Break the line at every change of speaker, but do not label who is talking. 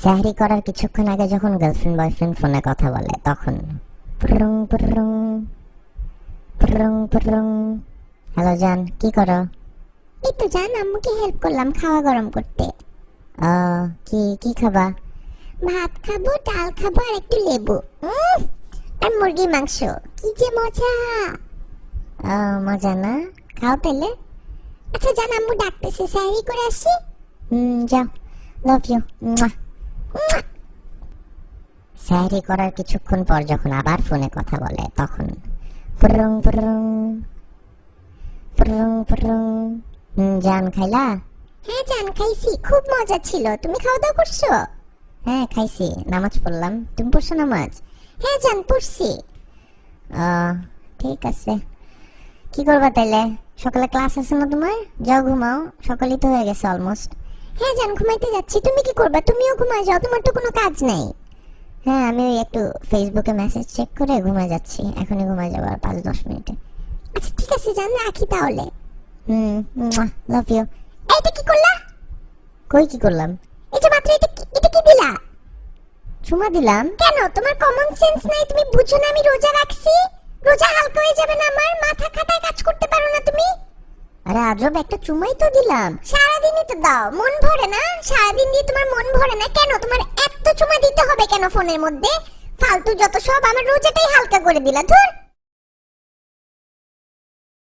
সাহরি করার কিছুক্ষণ আগে যখন গার্লফ্রেন্ড বয়ফ্রেন্ড ফোনে কথা বলে তখন পুরুং পুরুং পুরুং পুরুং। হ্যালো জান, কি করো? এই তো জান, আম্মুকে হেল্প করলাম খাওয়া গরম করতে। কি কি খাবা? ভাত খাবো, ডাল খাবো আর একটু লেবু আর মুরগির মাংস। কি যে মজা! মজা না? খাও তাহলে। আচ্ছা জান, আম্মু ডাকতেছে, সাহরি করে আসি। যাও, লাভ ইউ। সাহরি করার কিছুক্ষণ পর যখন আবার ফোনে কথা বলে তখন পুরুং পুরুং পুরুং পুরুং। জান খাইলা? হ্যাঁ জান খাইছি, খুব মজা ছিল। তুমি খাওয়া দাওয়া করছো? হ্যাঁ খাইছি, নামাজ পড়লাম। তুমি পড়ছো নামাজ? হ্যাঁ জান পড়ছি। ঠিক আছে, কি করবা তাইলে? সকালে ক্লাস আছে না তোমার? যাও ঘুমাও, সকালই তো হয়ে গেছে অলমোস্ট। হ্যাঁ জান ঘুমাইতে যাচ্ছি। তুমি কি করবা? তুমিও ঘুমায় যাও, তোমার তো কোনো কাজ নাই। হ্যাঁ আমি একটু ফেসবুকে মেসেজ চেক করে ঘুমায় যাচ্ছি, এখনই ঘুমায় যাবো আর 5-10 মিনিটে। আচ্ছা ঠিক আছে জান, রাখি তাহলে। Love you. এইটা কি করলা? কই কি করলাম? এই যে মাত্র এটা কি দিলা? চুমা দিলাম। কেন, তোমার কমন সেন্স নাই? তুমি বুঝো না আমি রোজা রাখছি? রোজা হালকা হয়ে যাবে না আমার? মাথা খাটায় কাজ করতে পারো না তুমি? আরে আজব, একটা চুমাই তো দিলাম। সারাদিনই তো দাও, মন ভরে না? সারাদিন দিয়ে তোমার মন ভরে না কেন? তোমার এত চুমা দিতে হবে কেন ফোনের মধ্যে? ফালতু যত সব, আমার রোজাটাই হালকা করে দিলা। ধুর।